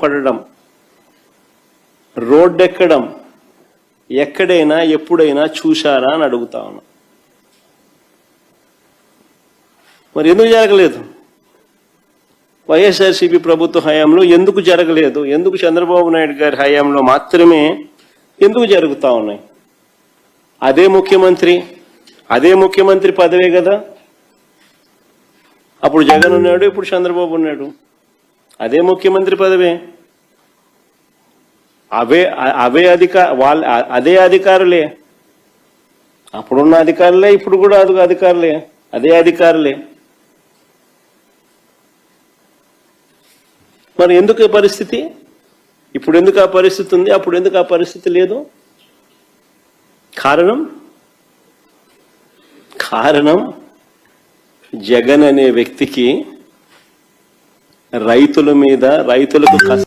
పడడం, రోడ్డెక్కడం ఎక్కడైనా ఎప్పుడైనా చూశారా అని అడుగుతా ఉన్నా. మరి ఎందుకు జరగలేదు? వైఎస్ఆర్సీపీ ప్రభుత్వ హయాంలో ఎందుకు జరగలేదు? ఎందుకు చంద్రబాబు నాయుడు గారి హయాంలో మాత్రమే ఎందుకు జరుగుతూ ఉన్నాయి? అదే ముఖ్యమంత్రి పదవే కదా. అప్పుడు జగన్ ఉన్నాడు, ఇప్పుడు చంద్రబాబు ఉన్నాడు. అదే ముఖ్యమంత్రి పదవే, అదే అధికారులే. అప్పుడున్న అధికారులే, ఇప్పుడు కూడా అధికారులే, అదే అధికారులే. మరి ఎందుకు ఈ పరిస్థితి? ఇప్పుడు ఎందుకు ఆ పరిస్థితి ఉంది, అప్పుడు ఎందుకు ఆ పరిస్థితి లేదు? కారణం జగన్ అనే వ్యక్తికి రైతుల మీద, రైతులకు